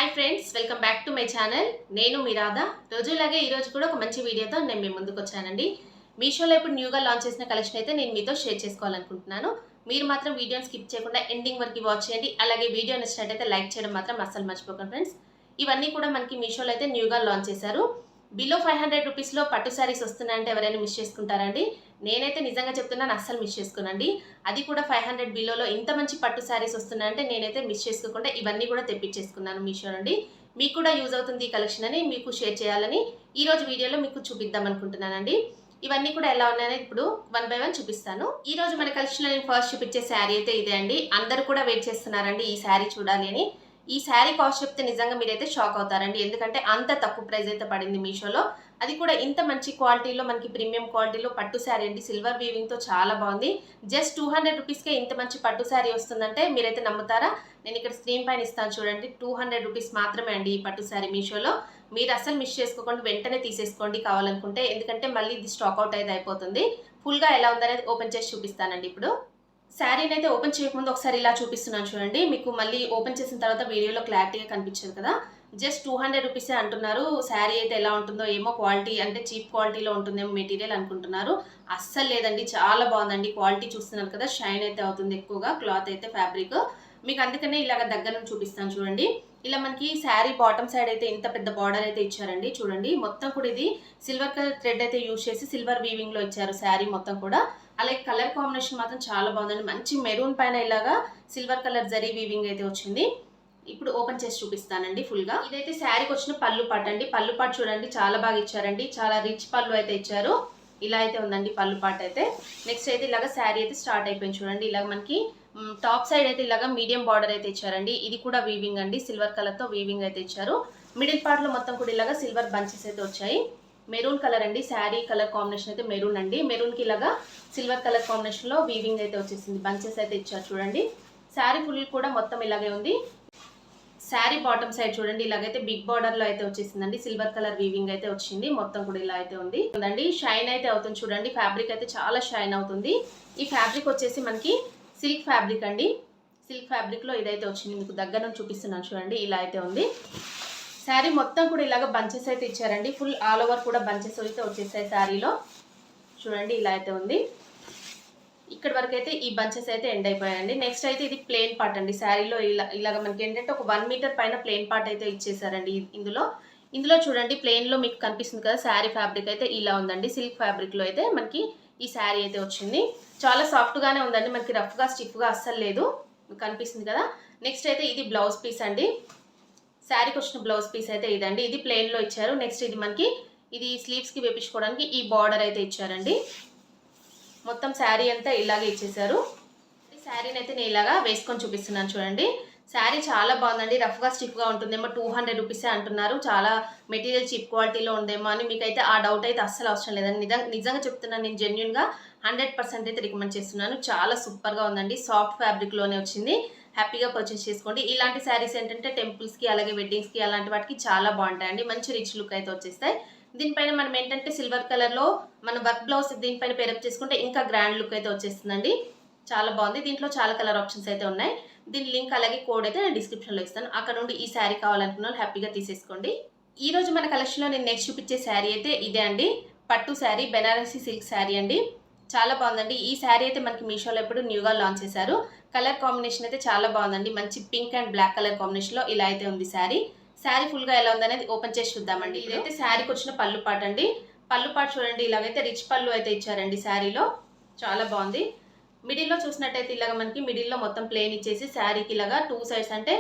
Hi friends, welcome back to my channel. నేను మీ రాధా. రోజులాగే ఈరోజు కూడా ఒక మంచి వీడియోతో నేను మీ ముందుకు వచ్చానండి. మీషోలో ఇప్పుడు న్యూగా లాంచ్ చేసిన కలెక్షన్ అయితే నేను మీతో షేర్ చేసుకోవాలనుకుంటున్నాను. మీరు మాత్రం వీడియోని స్కిప్ చేయకుండా ఎండింగ్ వరకు వాచ్ చేయండి. అలాగే వీడియో నచ్చినట్టయితే లైక్ చేయడం మాత్రం అస్సలు మర్చిపోకండి ఫ్రెండ్స్. ఇవన్నీ కూడా మనకి మీషోలో అయితే న్యూగా లాంచ్ చేశారు. బిలో 500 రూపీస్లో పట్టు శారీస్ వస్తున్నాయంటే ఎవరైనా మిస్ చేసుకుంటారండి? నేనైతే నిజంగా చెప్తున్నాను, అస్సలు మిస్ చేసుకోనండి. అది కూడా 500 బిలోలో ఇంత మంచి పట్టు శారీస్ వస్తున్నాయంటే నేనైతే మిస్ చేసుకోకుండా ఇవన్నీ కూడా తెప్పించేసుకున్నాను మీషో నుండి. మీకు కూడా యూజ్ అవుతుంది ఈ కలెక్షన్ అని మీకు షేర్ చేయాలని ఈరోజు వీడియోలో మీకు చూపిద్దాం అనుకుంటున్నానండి. ఇవన్నీ కూడా ఎలా ఉన్నాయని ఇప్పుడు 1 బై 1 చూపిస్తాను. ఈ రోజు మన కలెక్షన్లో నేను ఫస్ట్ చూపించే శారీ అయితే ఇదే అండి. అందరూ కూడా వెయిట్ చేస్తున్నారండి ఈ శారీ చూడాలి అని. ఈ శారీ కాస్ట్ చెప్తే నిజంగా మీరైతే షాక్ అవుతారండి. ఎందుకంటే అంత తక్కువ ప్రైస్ అయితే పడింది మీషోలో. అది కూడా ఇంత మంచి క్వాలిటీలో, మనకి ప్రీమియం క్వాలిటీలో పట్టు శారీ అండి. సిల్వర్ వీవింగ్తో చాలా బాగుంది. జస్ట్ 200 రూపీస్కే ఇంత మంచి పట్టు శారీ వస్తుందంటే మీరైతే నమ్ముతారా? నేను ఇక్కడ స్క్రీన్ పైన ఇస్తాను చూడండి. 200 రూపీస్ మాత్రమే అండి ఈ పట్టు శారీ మీషోలో. మీరు అసలు మిస్ చేసుకోకుండా వెంటనే తీసేసుకోండి కావాలనుకుంటే. ఎందుకంటే మళ్ళీ ఇది స్టాక్అవుట్ అయితే అయిపోతుంది. ఫుల్గా ఎలా ఉందనేది ఓపెన్ చేసి చూపిస్తానండి ఇప్పుడు. శారీని అయితే ఓపెన్ చేయకముందు ఒకసారి ఇలా చూపిస్తున్నాను చూడండి. మీకు మళ్ళీ ఓపెన్ చేసిన తర్వాత వీడియోలో క్లారిటీగా కనిపించదు కదా. జస్ట్ 200 రూపీసే అంటున్నారు. శారీ అయితే ఎలా ఉంటుందో ఏమో, క్వాలిటీ అంటే చీప్ క్వాలిటీలో ఉంటుందేమో మెటీరియల్ అనుకుంటున్నారు. అస్సలు లేదండి, చాలా బాగుందండి. క్వాలిటీ చూస్తున్నారు కదా, షైన్ అయితే అవుతుంది ఎక్కువగా. క్లాత్ అయితే ఫ్యాబ్రిక్ మీకు అందుకనే ఇలాగ దగ్గర నుంచి చూపిస్తాను చూడండి. ఇలా మనకి శారీ బాటమ్ సైడ్ అయితే ఇంత పెద్ద బార్డర్ అయితే ఇచ్చారండి. చూడండి మొత్తం కూడా ఇది సిల్వర్ కలర్ థ్రెడ్ అయితే యూజ్ చేసి సిల్వర్ వీవింగ్ లో ఇచ్చారు శారీ మొత్తం కూడా. అలాగే కలర్ కాంబినేషన్ మాత్రం చాలా బాగుందండి. మంచి మెరూన్ పైన ఇలాగా సిల్వర్ కలర్ జరీ వీవింగ్ అయితే వచ్చింది. ఇప్పుడు ఓపెన్ చేసి చూపిస్తానండి ఫుల్గా. ఇదైతే శారీకి వచ్చిన పళ్ళు పాట అండి. పళ్ళు పాట చూడండి చాలా బాగా ఇచ్చారండి. చాలా రిచ్ పళ్ళు అయితే ఇచ్చారు. ఇలా అయితే ఉందండి పళ్ళు పాట అయితే. నెక్స్ట్ అయితే ఇలాగ శారీ అయితే స్టార్ట్ అయిపోయింది చూడండి. ఇలాగ మనకి టాప్ సైడ్ అయితే ఇలాగ మీడియం బార్డర్ అయితే ఇచ్చారండి. ఇది కూడా వీవింగ్ అండి, సిల్వర్ కలర్ తో వీవింగ్ అయితే ఇచ్చారు. మిడిల్ పార్ట్ లో మొత్తం కూడా ఇలాగ సిల్వర్ బంచెస్ అయితే వచ్చాయి. మెరూన్ కలర్ అండి, శారీ కలర్ కాంబినేషన్ అయితే మెరూన్ అండి. మెరూన్ కి ఇలాగా సిల్వర్ కలర్ కాంబినేషన్ లో వీవింగ్ అయితే వచ్చేసింది. బంచెస్ అయితే ఇచ్చారు చూడండి. శారీ ఫుల్ కూడా మొత్తం ఇలాగే ఉంది. శారీ బాటమ్ సైడ్ చూడండి ఇలాగైతే బిగ్ బార్డర్ లో అయితే వచ్చేసిందండి. సిల్వర్ కలర్ వీవింగ్ అయితే వచ్చింది. మొత్తం కూడా ఇలా అయితే ఉంది కదండి. షైన్ అయితే అవుతుంది చూడండి. ఫ్యాబ్రిక్ అయితే చాలా షైన్ అవుతుంది. ఈ ఫ్యాబ్రిక్ వచ్చేసి మనకి సిల్క్ ఫ్యాబ్రిక్ అండి. సిల్క్ ఫ్యాబ్రిక్ లో ఇదైతే వచ్చింది. మీకు దగ్గర నుంచి చూపిస్తున్నాను చూడండి. ఇలా అయితే ఉంది. శారీ మొత్తం కూడా ఇలాగ బంచెస్ అయితే ఇచ్చారండి. ఫుల్ ఆల్ ఓవర్ కూడా బంచెస్ అయితే వచ్చేసాయి శారీలో. చూడండి ఇలా అయితే ఉంది. ఇక్కడ వరకు అయితే ఈ బంచెస్ అయితే ఎండ్ అయిపోయాయండి. నెక్స్ట్ అయితే ఇది ప్లెయిన్ పార్ట్ అండి. శారీలో ఇలాగ మనకి ఏంటంటే ఒక 1 మీటర్ పైన ప్లెయిన్ పార్ట్ అయితే ఇచ్చేసారండి. ఇందులో చూడండి ప్లెయిన్ లో మీకు కనిపిస్తుంది కదా, శారీ ఫ్యాబ్రిక్ అయితే ఇలా ఉందండి. సిల్క్ ఫ్యాబ్రిక్ లో అయితే మనకి ఈ శారీ అయితే వచ్చింది. చాలా సాఫ్ట్ గానే ఉందండి. మనకి రఫ్ గా స్టిఫ్ గా అస్సలు లేదు. కనిపిస్తుంది కదా. నెక్స్ట్ అయితే ఇది బ్లౌజ్ పీస్ అండి. శారీకి వచ్చిన బ్లౌజ్ పీస్ అయితే ఇదండి. ఇది ప్లెయిన్ లో ఇచ్చారు. నెక్స్ట్ ఇది మనకి ఇది స్లీవ్స్ కి వేపించుకోవడానికి ఈ బార్డర్ అయితే ఇచ్చారండి. మొత్తం శారీ అంతా ఇలాగే ఇచ్చేసారు. ఈ శారీని అయితే నేను ఇలాగా వేసుకొని చూపిస్తున్నాను చూడండి. శారీ చాలా బాగుందండి. రఫ్గా స్టిఫ్గా ఉంటుందేమో 200 రూపీసే అంటున్నారు. చాలా మెటీరియల్ చీప్ క్వాలిటీలో ఉందేమో అని మీకైతే ఆ డౌట్ అయితే అస్సలు అవసరం లేదండి. నిజంగా చెప్తున్నాను, నేను జెన్యున్గా 100% అయితే రికమెండ్ చేస్తున్నాను. చాలా సూపర్గా ఉందండి. సాఫ్ట్ ఫ్యాబ్రిక్లోనే వచ్చింది. హ్యాపీగా పర్చేస్ చేసుకోండి. ఇలాంటి శారీస్ ఏంటంటే టెంపుల్స్కి అలాగే వెడ్డింగ్స్కి అలాంటి వాటికి చాలా బాగుంటాయండి. మంచి రిచ్ లుక్ అయితే వచ్చేస్తాయి. దీనిపైన మనం ఏంటంటే సిల్వర్ కలర్లో మన వర్క్ బ్లౌజ్ దీనిపైన పేరప్ చేసుకుంటే ఇంకా గ్రాండ్ లుక్ అయితే వచ్చేస్తుందండి. చాలా బాగుంది. దీంట్లో చాలా కలర్ ఆప్షన్స్ అయితే ఉన్నాయి. దీని లింక్ అలాగే కోడ్ అయితే నేను డిస్క్రిప్షన్లో ఇస్తాను. అక్కడ నుండి ఈ శారీ కావాలనుకున్న వాళ్ళు హ్యాపీగా తీసేసుకోండి. ఈ రోజు మన కలెక్షన్లో నేను నెక్స్ట్ చూపించే శారీ అయితే ఇదే అండి. పట్టు శారీ, బెనారసీ సిల్క్ శారీ అండి. చాలా బాగుందండి. ఈ శారీ అయితే మనకి మీషోలో ఇప్పుడు న్యూగా లాంచ్ చేశారు. కలర్ కాంబినేషన్ అయితే చాలా బాగుందండి. మంచి పింక్ అండ్ బ్లాక్ కలర్ కాంబినేషన్లో ఇలా అయితే ఉంది శారీ. శారీ ఫుల్గా ఎలా ఉందనేది ఓపెన్ చేసి చూద్దామండి. ఇదైతే శారీకి వచ్చిన పళ్ళు పాట అండి. పళ్ళు పాట చూడండి ఇలాగైతే రిచ్ పళ్ళు అయితే ఇచ్చారండి శారీలో. చాలా బాగుంది. మిడిల్లో చూసినట్టయితే ఇలాగ మనకి మిడిల్లో మొత్తం ప్లేన్ ఇచ్చేసి శారీకి ఇలాగా 2 సైడ్స్ అంటే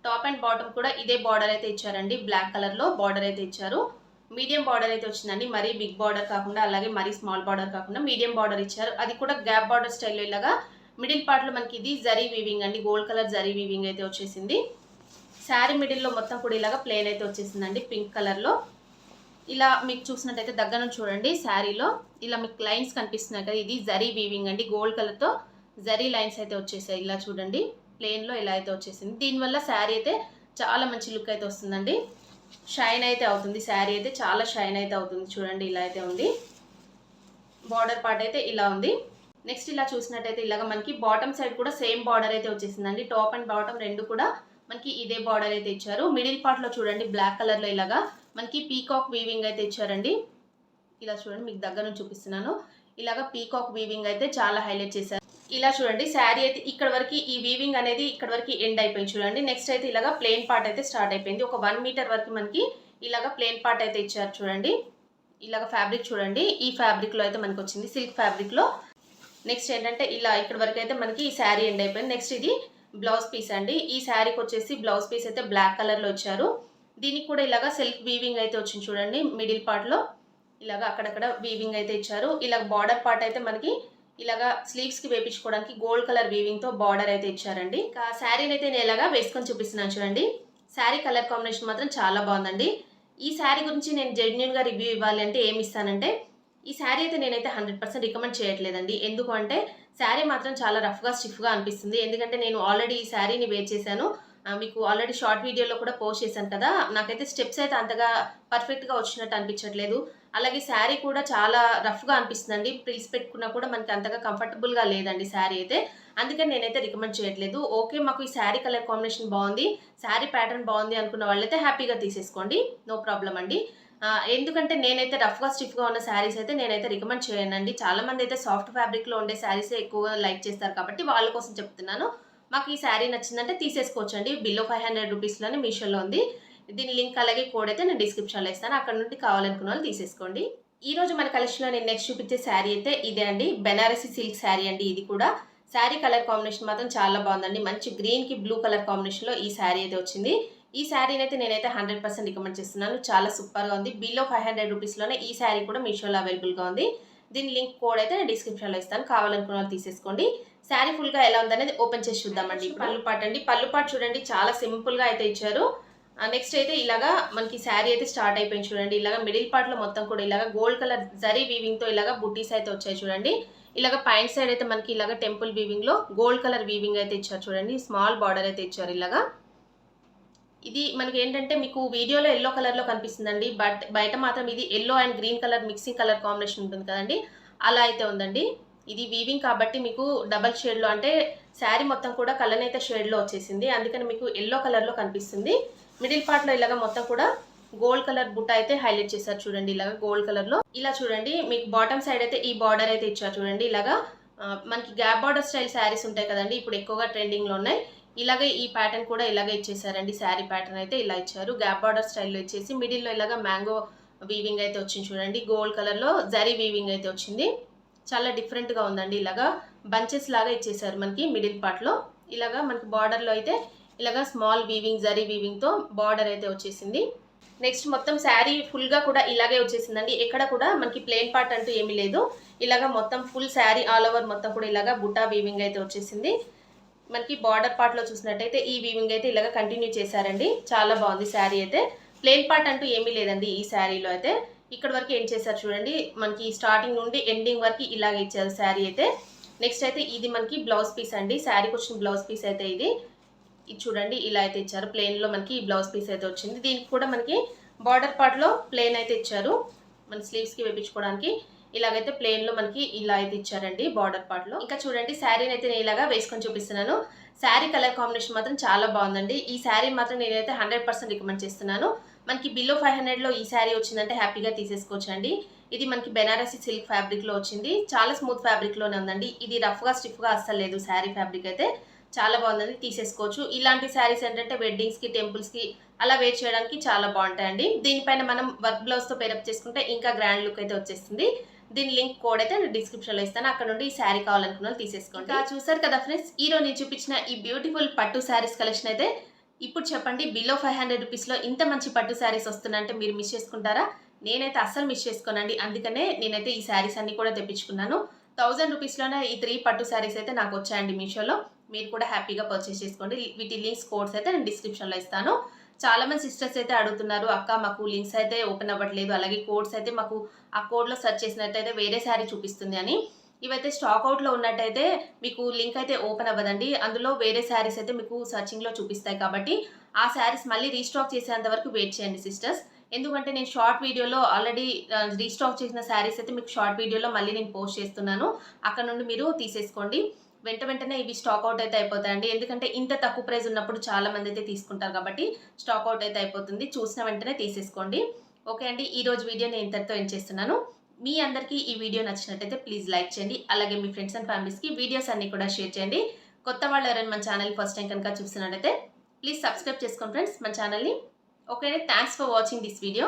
టాప్ అండ్ బాటమ్ కూడా ఇదే బార్డర్ అయితే ఇచ్చారండి. బ్లాక్ కలర్లో బార్డర్ అయితే ఇచ్చారు. మీడియం బార్డర్ అయితే వచ్చిందండి. మరీ బిగ్ బార్డర్ కాకుండా అలాగే మరీ స్మాల్ బార్డర్ కాకుండా మీడియం బార్డర్ ఇచ్చారు. అది కూడా గ్యాప్ బార్డర్ స్టైల్లో ఇలాగా మిడిల్ పార్ట్లో మనకి ఇది జరీ వీవింగ్ అండి. గోల్డ్ కలర్ జరీ వీవింగ్ అయితే వచ్చేసింది. శారీ మిడిల్లో మొత్తం కూడా ఇలాగా ప్లేన్ అయితే వచ్చేసిందండి పింక్ కలర్లో. ఇలా మీకు చూసినట్టయితే దగ్గర నుంచి చూడండి. శారీలో ఇలా మీకు లైన్స్ కనిపిస్తున్నాయి కదా, ఇది జరీ వీవింగ్ అండి. గోల్డ్ కలర్తో జరీ లైన్స్ అయితే వచ్చేసాయి. ఇలా చూడండి ప్లేన్లో ఇలా అయితే వచ్చేసింది. దీనివల్ల శారీ అయితే చాలా మంచి లుక్ అయితే వస్తుందండి. షైన్ అయితే అవుతుంది. శారీ అయితే చాలా షైన్ అయితే అవుతుంది. చూడండి ఇలా అయితే ఉంది. బార్డర్ పార్ట్ అయితే ఇలా ఉంది. నెక్స్ట్ ఇలా చూసినట్టయితే ఇలాగ మనకి బాటమ్ సైడ్ కూడా సేమ్ బార్డర్ అయితే వచ్చేసిందండి. టాప్ అండ్ బాటమ్ రెండు కూడా మనకి ఇదే బార్డర్ అయితే ఇచ్చారు. మిడిల్ పార్ట్లో చూడండి బ్లాక్ కలర్లో ఇలాగా మనకి పీకాక్ వీవింగ్ అయితే ఇచ్చారండి. ఇలా చూడండి, మీకు దగ్గర నుంచి చూపిస్తున్నాను. ఇలాగా పీకాక్ వీవింగ్ అయితే చాలా హైలైట్ చేశారు. ఇలా చూడండి, శారీ అయితే ఇక్కడ వరకు ఈ వీవింగ్ అనేది ఇక్కడ వరకు ఎండ్ అయిపోయింది చూడండి. నెక్స్ట్ అయితే ఇలాగా ప్లెయిన్ పార్ట్ అయితే స్టార్ట్ అయిపోయింది. ఒక 1 మీటర్ వరకు మనకి ఇలాగా ప్లెయిన్ పార్ట్ అయితే ఇచ్చారు చూడండి. ఇలాగ ఫ్యాబ్రిక్ చూడండి, ఈ ఫ్యాబ్రిక్లో అయితే మనకు వచ్చింది, సిల్క్ ఫ్యాబ్రిక్లో. నెక్స్ట్ ఏంటంటే ఇలా ఇక్కడ వరకు అయితే మనకి ఈ శారీ ఎండ్ అయిపోయింది. నెక్స్ట్ ఇది బ్లౌజ్ పీస్ అండి. ఈ శారీకి వచ్చేసి బ్లౌజ్ పీస్ అయితే బ్లాక్ కలర్లో ఇచ్చారు. దీనికి కూడా ఇలాగా సెల్ఫ్ వీవింగ్ అయితే వచ్చింది చూడండి. మిడిల్ పార్ట్లో ఇలాగా అక్కడక్కడ వీవింగ్ అయితే ఇచ్చారు. ఇలాగ బార్డర్ పార్ట్ అయితే మనకి ఇలాగా స్లీవ్స్కి వేపించుకోవడానికి గోల్డ్ కలర్ వీవింగ్తో బార్డర్ అయితే ఇచ్చారండి. ఇంకా శారీని అయితే నేను ఇలాగా వేసుకొని చూపిస్తున్నాను చూడండి. శారీ కలర్ కాంబినేషన్ మాత్రం చాలా బాగుందండి. ఈ శారీ గురించి నేను జెన్యూన్గా రివ్యూ ఇవ్వాలి అంటే ఏమి ఇస్తానంటే, ఈ శారీ అయితే నేనైతే 100% రికమెండ్ చేయట్లేదండి. ఎందుకు అంటే శారీ మాత్రం చాలా రఫ్గా స్టిఫ్గా అనిపిస్తుంది. ఎందుకంటే నేను ఆల్రెడీ ఈ శారీని వేర్ చేశాను. మీకు ఆల్రెడీ షార్ట్ వీడియోలో కూడా పోస్ట్ చేశాను కదా. నాకైతే స్టెప్స్ అయితే అంతగా పర్ఫెక్ట్గా వచ్చినట్టు అనిపించట్లేదు. అలాగే శారీ కూడా చాలా రఫ్గా అనిపిస్తుందండి. ప్రిల్స్ పెట్టుకున్నా కూడా మనకి అంతగా కంఫర్టబుల్గా లేదండి శారీ అయితే. అందుకని నేనైతే రికమెండ్ చేయట్లేదు. ఓకే, మాకు ఈ శారీ కలర్ కాంబినేషన్ బాగుంది, శారీ ప్యాటర్న్ బాగుంది అనుకున్న వాళ్ళైతే హ్యాపీగా తీసేసుకోండి, నో ప్రాబ్లం అండి. ఎందుకంటే నేనైతే రఫ్గా స్టిఫ్గా ఉన్న శారీస్ అయితే నేనైతే రికమెండ్ చేయనండి. చాలామంది అయితే సాఫ్ట్ ఫ్యాబ్రిక్లో ఉండే శారీసే ఎక్కువగా లైక్ చేస్తారు కాబట్టి వాళ్ళ కోసం చెప్తున్నాను. మాకు ఈ శారీ నచ్చిందంటే తీసేసుకోవచ్చు అండి. బిలో 500 రూపీస్లోనే మీషోలో ఉంది. దీని లింక్ అలాగే కోడ్ అయితే నేను డిస్క్రిప్షన్లో ఇస్తాను, అక్కడ నుండి కావాలనుకున్న వాళ్ళు తీసేసుకోండి. ఈ రోజు మన కలెక్షన్లో నేను నెక్స్ట్ చూపించే శారీ అయితే ఇదే అండి. బెనారసి సిల్క్ శారీ అండి. ఇది కూడా శారీ కలర్ కాంబినేషన్ మాత్రం చాలా బాగుందండి. మంచి గ్రీన్కి బ్లూ కలర్ కాంబినేషన్లో ఈ శారీ అయితే వచ్చింది. ఈ శారీని అయితే నేనైతే 100% రికమెండ్ చేస్తున్నాను. చాలా సూపర్గా ఉంది. బిలో 500 రూపీస్లోనే ఈ శారీ కూడా మీషోలో అవైలబుల్గా ఉంది. దీని లింక్ కోడ్ అయితే నేను డిస్క్రిప్షన్లో ఇస్తాను, కావాలనుకున్న వాళ్ళు తీసేసుకోండి. శారీ ఫుల్గా ఎలా ఉందనేది ఓపెన్ చేసి చూద్దామండి. పళ్ళు పాట్ అండి. పళ్ళు పాట్ చూడండి, చాలా సింపుల్గా అయితే ఇచ్చారు. నెక్స్ట్ అయితే ఇలాగా మనకి శారీ అయితే స్టార్ట్ అయిపోయింది చూడండి. ఇలాగా మిడిల్ పార్ట్లో మొత్తం కూడా ఇలాగా గోల్డ్ కలర్ జరీ వీవింగ్తో ఇలాగా బుట్టీస్ అయితే వచ్చాయి చూడండి. ఇలాగ పైన సైడ్ అయితే మనకి ఇలాగ టెంపుల్ వీవింగ్లో గోల్డ్ కలర్ వీవింగ్ అయితే ఇచ్చారు చూడండి. స్మాల్ బార్డర్ అయితే ఇచ్చారు ఇలాగా. ఇది మనకి ఏంటంటే మీకు వీడియోలో ఎల్లో కలర్లో కనిపిస్తుందండి, బట్ బయట మాత్రం ఇది yellow and green colour mixing colour combination ఉంటుంది కదండి, అలా అయితే ఉందండి. ఇది వీవింగ్ కాబట్టి మీకు డబల్ షేడ్లో, అంటే శారీ మొత్తం కూడా కలనేత షేడ్లో వచ్చేసింది, అందుకని మీకు ఎల్లో కలర్లో కనిపిస్తుంది. మిడిల్ పార్ట్లో ఇలాగ మొత్తం కూడా గోల్డ్ కలర్ బుట్ట అయితే హైలైట్ చేశారు చూడండి. ఇలాగ గోల్డ్ కలర్లో ఇలా చూడండి. మీకు బాటమ్ సైడ్ అయితే ఈ బార్డర్ అయితే ఇచ్చారు చూడండి. ఇలాగా మనకి గ్యాప్ బార్డర్ స్టైల్ శారీస్ ఉంటాయి కదండి, ఇప్పుడు ఎక్కువగా ట్రెండింగ్లో ఉన్నాయి. ఇలాగే ఈ ప్యాటర్న్ కూడా ఇలాగే ఇచ్చేసారండి. శారీ ప్యాటర్న్ అయితే ఇలా ఇచ్చారు, గ్యాప్ బార్డర్ స్టైల్లో ఇచ్చేసి మిడిల్లో ఇలాగా మ్యాంగో వీవింగ్ అయితే వచ్చింది చూడండి. గోల్డ్ కలర్లో జరీ వీవింగ్ అయితే వచ్చింది, చాలా డిఫరెంట్గా ఉందండి. ఇలాగా బంచెస్ లాగా ఇచ్చేసారు మనకి మిడిల్ పార్ట్లో. ఇలాగా మనకి బార్డర్లో అయితే ఇలాగా స్మాల్ వీవింగ్ జరీ వీవింగ్తో బార్డర్ అయితే వచ్చేసింది. నెక్స్ట్ మొత్తం శారీ ఫుల్గా కూడా ఇలాగే వచ్చేసిందండి. ఎక్కడ కూడా మనకి ప్లెయిన్ పార్ట్ అంటూ ఏమీ లేదు. ఇలాగా మొత్తం ఫుల్ శారీ ఆల్ ఓవర్ మొత్తం కూడా ఇలాగా బుట్టా వీవింగ్ అయితే వచ్చేసింది. మనకి బార్డర్ పార్ట్లో చూసినట్టయితే ఈ వీవింగ్ అయితే ఇలాగ కంటిన్యూ చేశారండి. చాలా బాగుంది శారీ అయితే. ప్లెయిన్ పార్ట్ అంటూ ఏమీ లేదండి ఈ శారీలో అయితే. ఇక్కడ వరకు ఏం చేశారు చూడండి, మనకి స్టార్టింగ్ నుండి ఎండింగ్ వరకు ఇలాగ ఇచ్చారు శారీ అయితే. నెక్స్ట్ అయితే ఇది మనకి బ్లౌజ్ పీస్ అండి. శారీకి వచ్చిన బ్లౌజ్ పీస్ అయితే ఇది చూడండి, ఇలా అయితే ఇచ్చారు. ప్లెయిన్లో మనకి ఈ బ్లౌజ్ పీస్ అయితే వచ్చింది. దీనికి కూడా మనకి బార్డర్ పార్ట్లో ప్లెయిన్ అయితే ఇచ్చారు, మన స్లీవ్స్కి వేపించుకోవడానికి. ఇలాగైతే ప్లెయిన్లో మనకి ఇలా అయితే ఇచ్చారండి బార్డర్ పార్ట్లో. ఇంకా చూడండి, శారీని అయితే నేను ఇలాగా వేసుకొని చూపిస్తున్నాను. శారీ కలర్ కాంబినేషన్ మాత్రం చాలా బాగుందండి. ఈ శారీ మాత్రం నేనైతే 100% రికమెండ్ చేస్తున్నాను. మనకి బిలో 500లో ఈ శారీ వచ్చిందంటే హ్యాపీగా తీసేసుకోవచ్చు అండి. ఇది మనకి బెనారసి సిల్క్ ఫ్యాబ్రిక్లో వచ్చింది. చాలా స్మూత్ ఫ్యాబ్రిక్లోనే ఉందండి. ఇది రఫ్గా స్టిఫ్గా అస్సలు లేదు. శారీ ఫ్యాబ్రిక్ అయితే చాలా బాగుందండి, తీసేసుకోవచ్చు. ఇలాంటి శారీస్ ఏంటంటే వెడ్డింగ్స్కి, టెంపుల్స్కి అలా వేర్ చేయడానికి చాలా బాగుంటాయండి. దీనిపైన మనం వర్క్ బ్లౌజ్తో పేరప్ చేసుకుంటే ఇంకా గ్రాండ్ లుక్ అయితే వచ్చేస్తుంది. దీని లింక్ కోడ్ అయితే నేను డిస్క్రిప్షన్లో ఇస్తాను, అక్కడ నుండి ఈ శారీ కావాలనుకున్న వాళ్ళు తీసేసుకోండి. చూసారు కదా ఫ్రెండ్స్, ఈరోజు నేను చూపించిన ఈ బ్యూటిఫుల్ పట్టు శారీస్ కలెక్షన్ అయితే. ఇప్పుడు చెప్పండి, బిలో 500 రూపీస్లో ఇంత మంచి పట్టు శారీస్ వస్తున్నాయంటే మీరు మిస్ చేసుకుంటారా? నేనైతే అస్సలు మిస్ చేసుకోనండి. అందుకనే నేనైతే ఈ శారీస్ అన్ని కూడా తెప్పించుకున్నాను. 1000 రూపీస్లోనే ఈ 3 పట్టు శారీస్ అయితే నాకు వచ్చాయండి మీషోలో. మీరు కూడా హ్యాపీగా పర్చేస్ చేసుకోండి. వీటి లింక్స్ కోడ్స్ అయితే నేను డిస్క్రిప్షన్లో ఇస్తాను. చాలా మంది సిస్టర్స్ అయితే అడుగుతున్నారు, అక్క మాకు లింక్స్ అయితే ఓపెన్ అవ్వట్లేదు, అలాగే కోడ్స్ అయితే మాకు ఆ కోడ్లో సెర్చ్ చేసినట్టయితే వేరే శారీ చూపిస్తుంది అని. ఇవైతే స్టాక్ అవుట్లో ఉన్నట్టయితే మీకు లింక్ అయితే ఓపెన్ అవ్వదండి. అందులో వేరే శారీస్ అయితే మీకు సర్చింగ్లో చూపిస్తాయి, కాబట్టి ఆ శారీస్ మళ్ళీ రీస్టాక్ చేసేంత వరకు వెయిట్ చేయండి సిస్టర్స్. ఎందుకంటే నేను షార్ట్ వీడియోలో ఆల్రెడీ రీస్టాక్ చేసిన శారీస్ అయితే మీకు షార్ట్ వీడియోలో మళ్ళీ నేను పోస్ట్ చేస్తున్నాను, అక్కడ నుండి మీరు తీసేసుకోండి. వెంటనే ఇవి స్టాక్ అవుట్ అయితే అయిపోతాయండి. ఎందుకంటే ఇంత తక్కువ ప్రైస్ ఉన్నప్పుడు చాలా మంది అయితే తీసుకుంటారు కాబట్టి స్టాక్ అవుట్ అయితే అయిపోతుంది. చూసిన వెంటనే తీసేసుకోండి. ఓకే అండి. ఈరోజు వీడియో నేను ఇంతటితో ఎండ్ చేస్తున్నాను. మీ అందరికీ ఈ వీడియో నచ్చినట్టయితే ప్లీజ్ లైక్ చేయండి. అలాగే మీ ఫ్రెండ్స్ అండ్ ఫ్యామిలీస్‌కి వీడియోస్ అన్నీ కూడా షేర్ చేయండి. కొత్త వాళ్ళు ఎవరైనా మన ఛానల్ ఫస్ట్ టైం కనుక చూస్తున్నట్టయితే ప్లీజ్ సబ్స్క్రైబ్ చేసుకోండి ఫ్రెండ్స్ మన ఛానల్‌ని. ఓకే అండి. Thanks for watching this video.